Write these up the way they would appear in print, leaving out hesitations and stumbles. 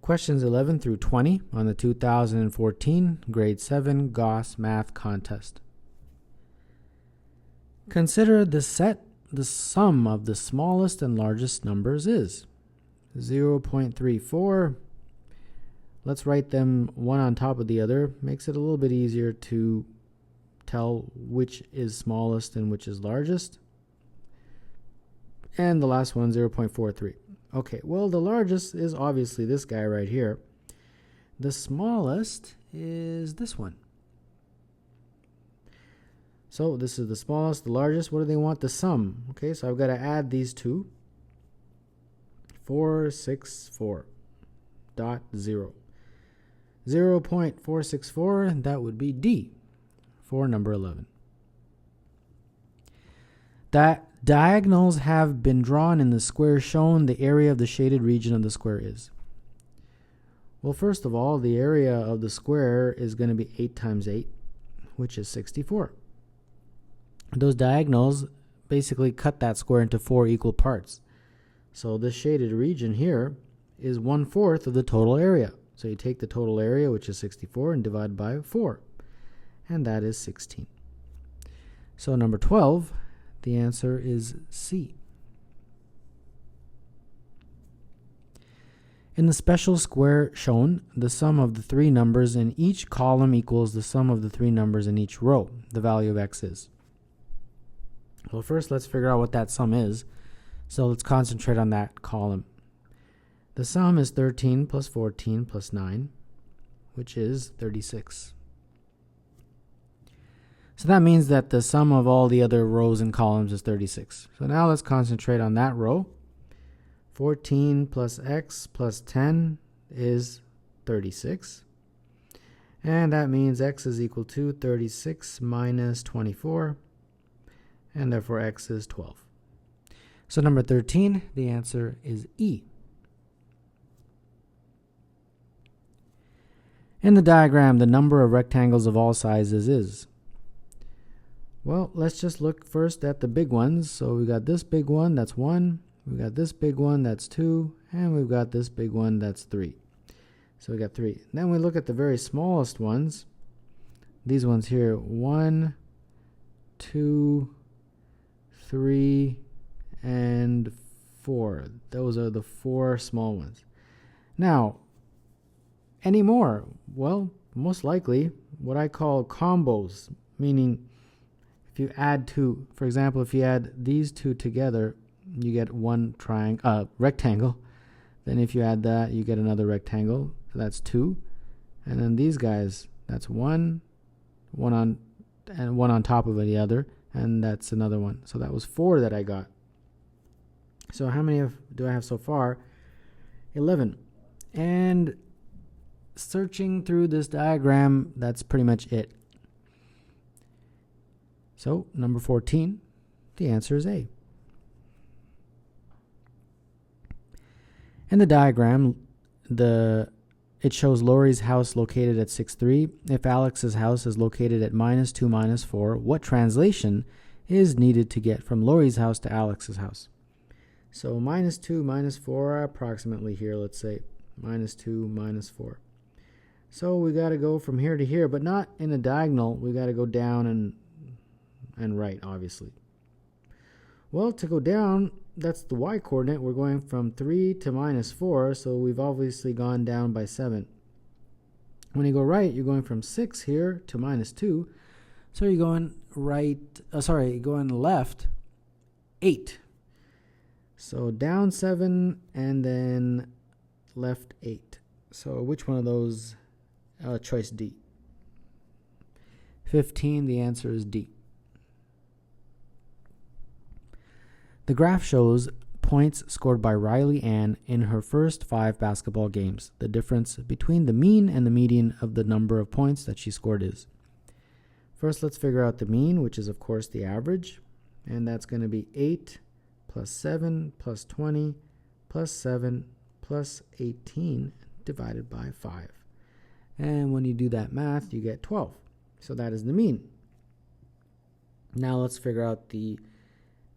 Questions 11 through 20 on the 2014 Grade 7 Gauss Math Contest. Consider the sum of the smallest and largest numbers is 0.34. Let's write them one on top of the other. Makes it a little bit easier to tell which is smallest and which is largest. And the last one, 0.43. Okay, well, the largest is obviously this guy right here. The smallest is this one. So this is the smallest, the largest. What do they want? The sum. Okay, so I've got to add these two. 464.0. 0.464, that would be D for number 11. That diagonals have been drawn in the square shown. The area of the shaded region of the square is. Well, first of all, the area of the square is going to be 8 times 8, which is 64. Those diagonals basically cut that square into 4 equal parts. So this shaded region here is 1/4 of the total area. So you take the total area, which is 64, and divide by 4. And that is 16. So number 12, the answer is C. In the special square shown, the sum of the 3 numbers in each column equals the sum of the 3 numbers in each row. The value of x is. Well, first let's figure out what that sum is. So let's concentrate on that column. The sum is 13 plus 14 plus 9, which is 36. So that means that the sum of all the other rows and columns is 36. So now let's concentrate on that row. 14 plus x plus 10 is 36. And that means x is equal to 36 minus 24. And therefore x is 12. So number 13, the answer is E. In the diagram, the number of rectangles of all sizes is. Well, let's just look first at the big ones. So we got this big one, that's 1. We've got this big one, that's 2. And we've got this big one, that's 3. So we got 3. Then we look at the very smallest ones. These ones here, 1, 2, 3, and 4. Those are the 4 small ones. Now, any more? Well, most likely what I call combos, meaning if you add 2, for example, if you add these 2 together, you get one rectangle. Then if you add that, you get another rectangle. So that's 2. And then these guys, that's one on top of the other, and that's another one. So that was 4 that I got. So how many do I have so far? 11. And searching through this diagram, that's pretty much it. So number 14, the answer is A. In the diagram, it shows Lori's house located at 6.3. If Alex's house is located at -2, -4, what translation is needed to get from Lori's house to Alex's house? So -2, -4, approximately here, let's say. -2, -4. So we got to go from here to here, but not in a diagonal. We got to go down and right, obviously. Well, to go down, that's the y coordinate. We're going from 3 to -4, so we've obviously gone down by 7. When you go right, you're going from 6 here to -2, so you're going going left 8. So down 7 and then left 8. So which one of those? Choice D. 15, the answer is D. The graph shows points scored by Riley Ann in her first 5 basketball games. The difference between the mean and the median of the number of points that she scored is. First, let's figure out the mean, which is, of course, the average. And that's going to be 8 plus 7 plus 20 plus 7 plus 18 divided by 5. And when you do that math, you get 12. So that is the mean. Now let's figure out the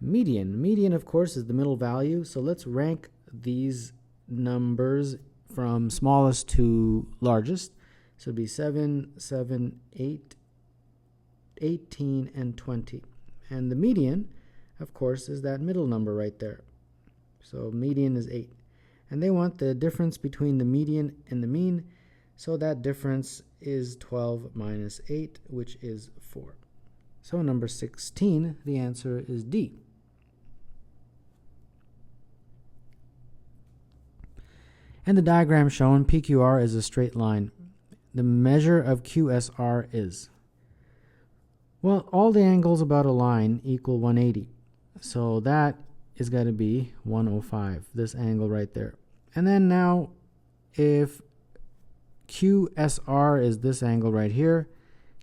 median. Median, of course, is the middle value. So let's rank these numbers from smallest to largest. So it'd be 7, 7, 8, 18, and 20. And the median, of course, is that middle number right there. So median is 8. And they want the difference between the median and the mean. So that difference is 12 minus 8, which is 4. So number 16, the answer is D. And the diagram shown, PQR is a straight line. The measure of QSR is, well, all the angles about a line equal 180. So that is going to be 105, this angle right there. And then now, if QSR is this angle right here,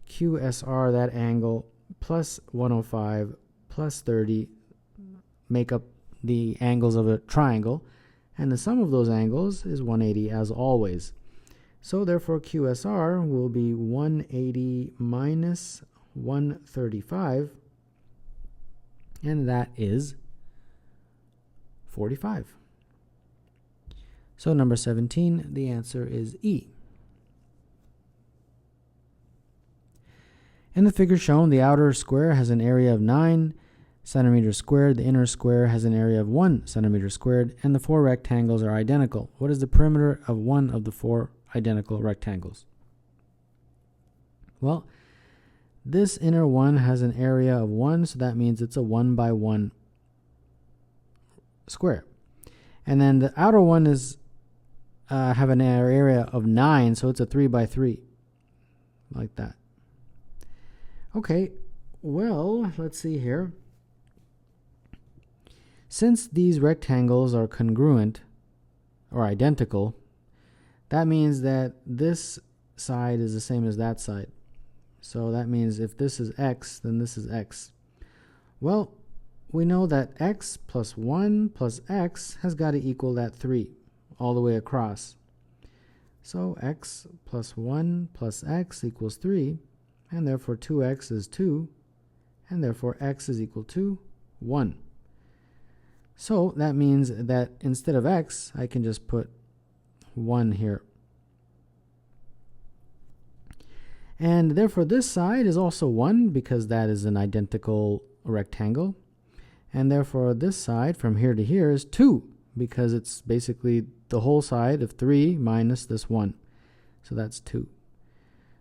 QSR, that angle, plus 105 plus 30 make up the angles of a triangle. And the sum of those angles is 180 as always. So therefore QSR will be 180 minus 135, and that is 45. So number 17, the answer is E. In the figure shown, the outer square has an area of 9 centimeters squared, the inner square has an area of 1 centimeter squared, and the 4 rectangles are identical. What is the perimeter of one of the 4 identical rectangles? Well, this inner one has an area of 1, so that means it's a 1 by 1 square. And then the outer one is have an area of 9, so it's a 3 by 3, like that. Okay, well, let's see here. Since these rectangles are congruent or identical, that means that this side is the same as that side. So that means if this is x, then this is x. Well, we know that x plus 1 plus x has got to equal that 3 all the way across. So x plus 1 plus x equals 3, and therefore 2x is 2, and therefore x is equal to 1. So that means that instead of x, I can just put 1 here. And therefore this side is also 1 because that is an identical rectangle. And therefore this side from here to here is 2 because it's basically the whole side of 3 minus this 1. So that's 2.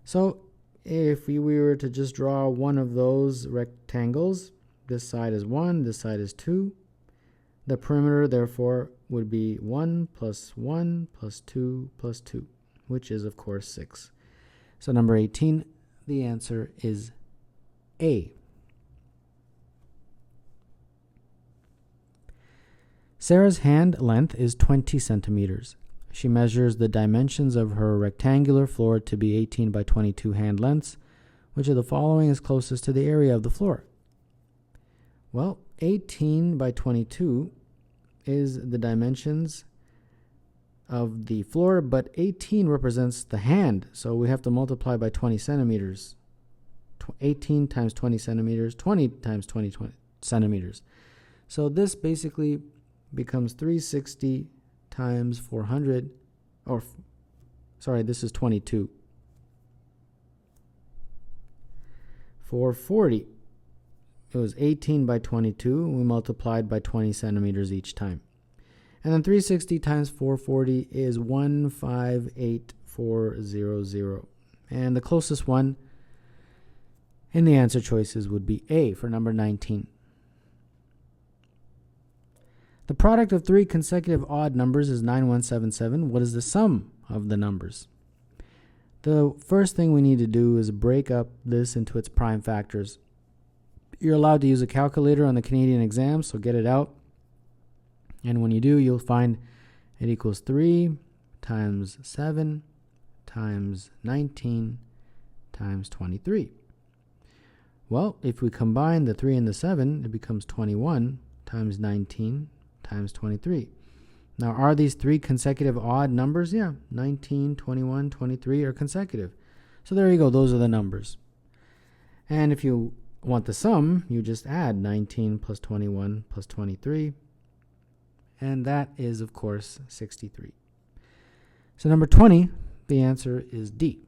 So if we were to just draw one of those rectangles, this side is 1, this side is 2. The perimeter, therefore, would be 1 plus 1 plus 2 plus 2, which is, of course, 6. So number 18, the answer is A. Sarah's hand length is 20 centimeters. She measures the dimensions of her rectangular floor to be 18 by 22 hand lengths. Which of the following is closest to the area of the floor? Well, 18 by 22 is the dimensions of the floor, but 18 represents the hand, so we have to multiply by 20 centimeters. 18 times 20 centimeters, 20 times 20 centimeters. So this basically becomes 360 times 400, or sorry, this is 22. 440. It was 18 by 22, and we multiplied by 20 centimeters each time. And then 360 times 440 is 158,400. And the closest one in the answer choices would be A for number 19. The product of 3 consecutive odd numbers is 9177. What is the sum of the numbers? The first thing we need to do is break up this into its prime factors. You're allowed to use a calculator on the Canadian exam, so get it out. And when you do, you'll find it equals 3 times 7 times 19 times 23. Well, if we combine the 3 and the 7, it becomes 21 times 19 times 23. Now, are these 3 consecutive odd numbers? Yeah, 19, 21, 23 are consecutive. So there you go, those are the numbers. And if you want the sum, you just add 19 plus 21 plus 23. And that is, of course, 63. So number 20, the answer is D.